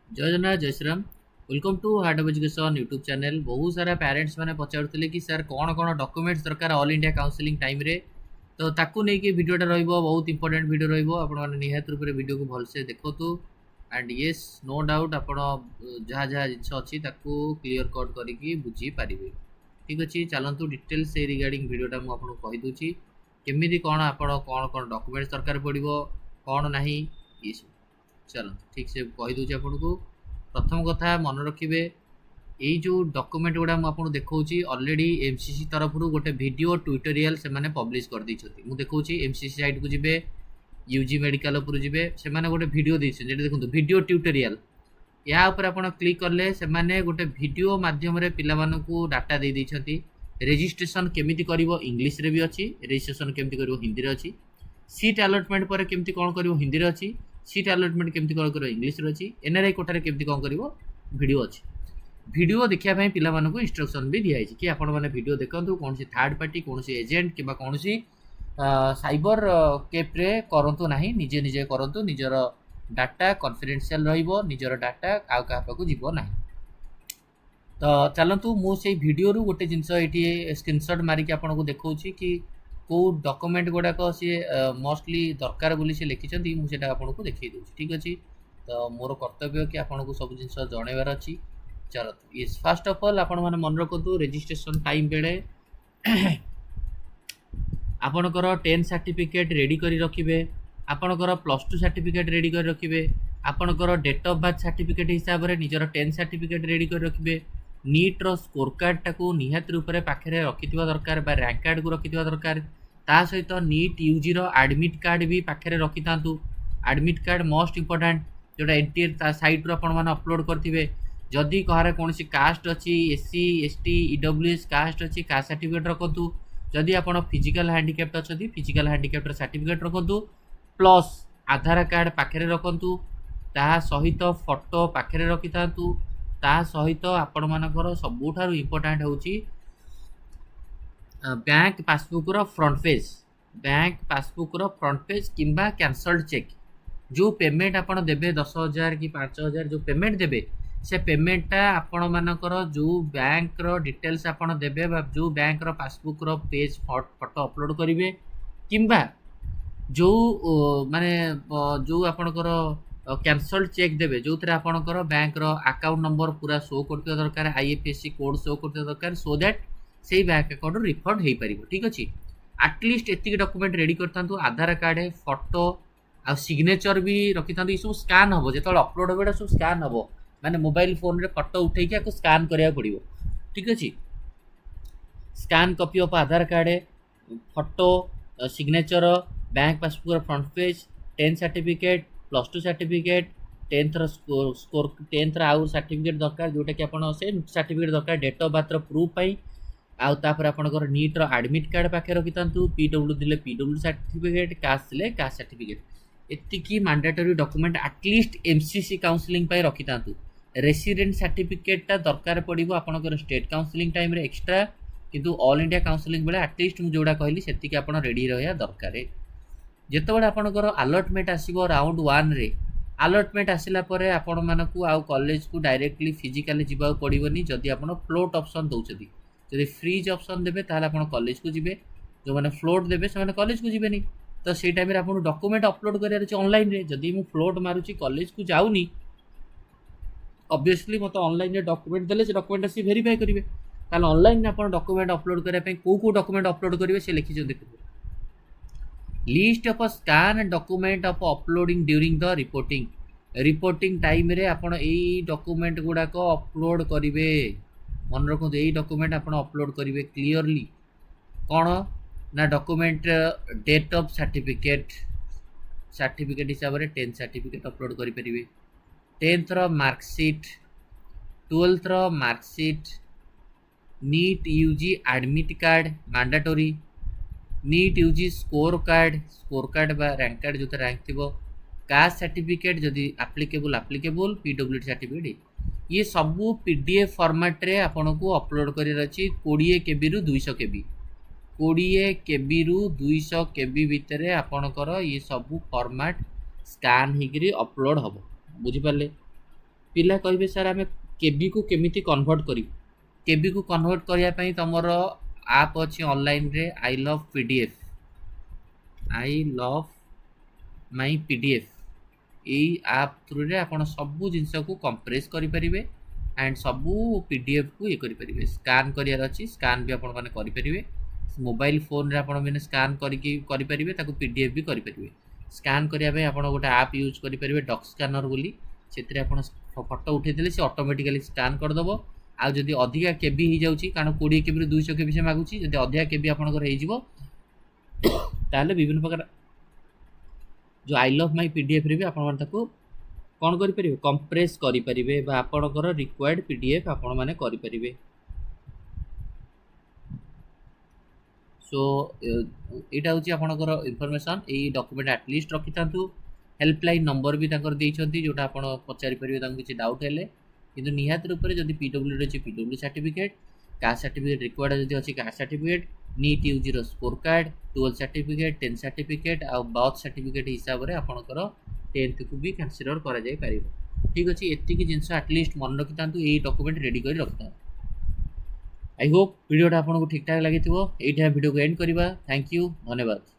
जय जगन्नाथ जय Shriram. Welcome to heart of education YouTube channel. बहुत सारा पेरेंट्स मैंने पचारुले कि सर कौन कौन डॉक्यूमेंट्स दरकार ऑल इंडिया काउंसलिंग टाइम रे, तो ताकू नहीं कि वीडियोटा रहिबो बहुत इंपोर्टेंट वीडियो रहिबो। आपण माने निहात रूप रे वीडियो को भलसे देखतु एंड यस नो डाउट आपण जहाँ जहाँ जिनस अच्छी ताकू क्लियर कट करिकी बुझी पारिबे। ठीक अछि, चलंतु डिटेल से रिगार्डिंग वीडियोटा मु आपन कहि दूची केमिति कोन आपण कोन कोन डॉक्यूमेंट्स दरकार पड़िबो कोन नाही ये सब। चलो ठीक से कही दूसरी आपन को। प्रथम कथा मन रखिए यही जो डॉक्यूमेंट गुड़ा मुझे देखा ऑलरेडी एमसीसी तरफ गोटे वीडियो ट्यूटोरियल से मैंने पब्लिश कर देती। मुझे देखा एमसीसी साइट को जी यूजी मेडिकल उपर जी से गोटे भिड देखो वीडियो ट्यूटोरियल या ऊपर आप क्लिक कले से गोटे वीडियो मध्यम पिला डाटा दे देती। रेजिस्ट्रेशन केमिति करिवो इंग्लिश रे भी अच्छी, रेजिस्ट्रेशन केमिति करिवो हिंदी रे अच्छी, सीट अलॉटमेंट पर केमिति कौन करिवो हिंदी रे अच्छी, सीट अलॉटमेंट केमिति कौन करिवो इंग्लिश रे अच्छी, एनआरआई कोठारे केमिति कौन करिवो वीडियो अच्छी। वीडियो देखिया ପାଇଁ ପିଲାମାନଙ୍କୁ ଇନଷ୍ଟ୍ରକ୍ସନ୍ ବି ଦିଆଯାଇଛି कि ଆପଣ ମାନେ ଭିଡ଼ିଓ ଦେଖନ୍ତୁ କୌଣସି ଥାର୍ଡ଼ ପାର୍ଟି କୌଣସି ଏଜେଣ୍ଟ କିମ୍ବା କୌଣସି ସାଇବର କେପ୍ରେ କରନ୍ତୁ ନାହିଁ, ନିଜେ ନିଜେ କରନ୍ତୁ। ନିଜର ଡାଟା କନଫିଡେନ୍ସିଆଲ ରହିବ, ନିଜର ଡାଟା ଆଉ କାହା ପାଖକୁ ଯିବ ନାହିଁ। तो चलतु मु से वीडियो गोटे जिनस ये स्क्रीनशॉट मारिक आपको देखा कि कौ डॉक्यूमेंट गुड़ाक सी मोस्टली दरकार बोली से लिखिं मुझे आपको देखी दूँ। ठीक अच्छे, तो मोर कर्तव्य कि आपको सब जिन जनइबार अच्छी। चलो ये फास्ट ऑफ ऑल आपण मैंने मन रखु रेजिस्ट्रेशन टाइम बेले आपणकर 10 सर्टिफिकेट रेडी करी रखिबे, आपणकर +2 सर्टिफिकेट रेडी करी रखिबे, आपणकर डेट ऑफ बर्थ सर्टिफिकेट हिसाब रे निजर 10 सर्टिफिकेट रेडी करी रखिबे। नीट रो स्कोर कार्ड टाको निहात रूप से पाखे रखिथिबा दरकार बा रैंक कार्ड को रखिथिबा दरकार। ता सहित नीट यूजी रो एडमिट कार्ड भी पाखे रखि थांतु। एडमिट कार्ड मोस्ट इंपोर्टेंट जोटा एनटीए साइट रो आपण माने अपलोड करथिबे। जदि कहारे कोनसी कास्ट अछि, एससी एसटी ईडब्ल्यूएस कास्ट अछि, कास्ट सर्टिफिकेट रखतु। जदि आपण फिजिकल हैंडिकैप्ट अच्छी फिजिकल हैंडिकैप्ट सर्टिफिकेट रखतु, प्लस आधार कार्ड पाखे रखतु, ता सहित फोटो पाखे रखि थांतु। ता सहित आपण मानकर सबुठारु इंपोर्टेंट होची बैंक पासबुक रो फ्रंट पेज, बैंक पासबुक रो फ्रंट पेज किंबा कैंसल्ड चेक। जो पेमेंट आपण देबे 10,000 कि 5,000 जो पेमेंट देबे से पेमेंटा आपण मानकर जो बैंक रो डिटेल्स आपण देबे बा जो बैंक रो पासबुक रो पेज फोटो अपलोड करिवे किंबा जो माने जो आपणकर कैंसल्ड चेक देबे जो थरे आपणकर बैंक रो अकाउंट नंबर पूरा शो करते दरकार, आईएफएससी कोड शो करते दरकार, सो दैट सेही बैंक अकाउंट रिफंड हो पारिबो। ठीक अछि, एटलिस्ट एतिक डॉक्यूमेंट रेडी करथांतु। आधार कार्ड फोटो आ सिग्नेचर भी रखि थांतु। ई सब स्कैन हबो जेतल अपलोड होबेटा सब स्कैन हबो, माने मोबाइल फोन रे फोटो उठै के आको स्कैन करिया पड़िबो। ठीक अछि, scan copy of Aadhaar card photo signature bank passbook front page 10 certificate +2 certificate 10th score 10th आउ सर्टिफिकेट दरकार जोटा कि आपण से सर्टिफिकेट दरकार। डेट ऑफ बर्थ प्रूफ पाई आउ तापर आपणकर नीट रो एडमिट कार्ड पाखे रखि थांतु। पीडब्ल्यू दिले पीडब्ल्यू सर्टिफिकेट, कास्ट दिले कास्ट सर्टिफिकेट। एतिकी mandatory document at least MCC counselling पाई रखि थांतु। रेसिडेंट सर्टिफिकेटा दरकार पड़िबो आपणकर स्टेट काउंसलिंग टाइम रे एक्स्ट्रा, किंतु ऑल इंडिया काउंसलिंग बेले एटलिस्ट मु जोड़ा कहली सेतिकी आपण रेडी रहया दरकार। जेतेबेले आपणकर अलॉटमेंट आसीबो राउंड 1 रे, अलॉटमेंट आसिला परे आपण मानकू आउ कॉलेज को डायरेक्टली फिजिकली जिबा पड़िबोनी। जदि आपण फ्लोट ऑप्शन दउछथि, जदि फ्रीज ऑप्शन देबे ताले आपण कॉलेज को जिबे, जो माने फ्लोट देबे से माने कॉलेज को जिबेनी। तो सेही टाइम रे आपण डॉक्यूमेंट अपलोड करियार अछि ऑनलाइन रे। जदि मु फ्लोट मारुची कॉलेज को जाउनी, ऑब्वियसली मते ऑनलाइन रे डॉक्यूमेंट देले से डॉक्यूमेंट आसी वेरीफाई करिवे। ताले ऑनलाइन रे आपण डॉक्यूमेंट अपलोड करिया पे को डॉक्यूमेंट अपलोड करिवे से लिखि छ देखिबो। List of scan document of uploading during the reporting time रे आपण एई डॉक्यूमेंट गुडा को अपलोड करिवे। मन रखो एई डॉक्यूमेंट आपण अपलोड करिवे क्लियरली। कोन ना डॉक्यूमेंट डेट ऑफ सर्टिफिकेट हिसाब रे 10 सर्टिफिकेट अपलोड करि परिवे। 10th रो मार्कशीट, 12th रो marksheet, NEET UG admit card mandatory, NEET UG score card बा रैंक कार्ड जो रैंक थी, कास्ट सर्टिफिकेट जदि एप्लिकेबल पीडब्ल्यूडी सर्टिफिकेट। ये सबू पीडीएफ फॉर्मेट रे आपन को अपलोड करियर अछि। 20 केबी रु 200 केबी, 20 केबी रु 200 केबी भितर आपणकर ये सबू फॉर्मेट स्कैन हिकरी अपलोड हम। बुझिपारे पिला कहे सर आम केबी को केमिति कन्वर्ट करी केबी को कन्वर्ट करने तुमर आप अच्छी ऑनलाइन रे I love PDF I love my PDF यही आप थ्रू रे आप सबू जिनस को कंप्रेस करें एंड सबू पीडीएफ को ये करें स्कान करार अच्छी स्कान भी आपरे मोबाइल फोन रे आप स्कान करें पीडीएफ भी करें स्कान करने आप गोटे आप यूज करेंगे डॉक स्कानर बोली से फोटो उठे से ऑटोमेटिकली स्कान करदेव आउ जदि अधिका केबी हो जाऊँगी कारण 20 केबी 200 केबी से मागुची जब अधिका केबी आपंकर ताले विभिन्न प्रकार जो आई लव माई पीडीएफ रे भी आपण कौन करेंगे कंप्रेस करेंगे आपणकर रिक्वायर्ड पीडीएफ आपण मैंने करेंगे सो यहाँ हूँ आपणकर इनफॉरमेशन यही डॉक्यूमेंट एटलिस्ट रखी था हेल्पलाइन नंबर भी देती जोटा आप पचारि पारे किसी डाउट है कि निहत रूप से जब पीडब्ल्यू अच्छी PW certificate caste certificate required जब अच्छी caste certificate NEET UG score card 12 certificate 10 certificate आ बर्थ सर्टिफिकेट हिसाब से आपंकर 10th को भी कन्सीडर कर ठीक अच्छे एतिक जिनस एटलिस्ट मन रखी था यही डॉक्यूमेंट रेडी कर रखी था आई होप वीडियोटा आपको ठीक ठाक लगी ये वीडियो को एंड करवा थैंक यू धन्यवाद।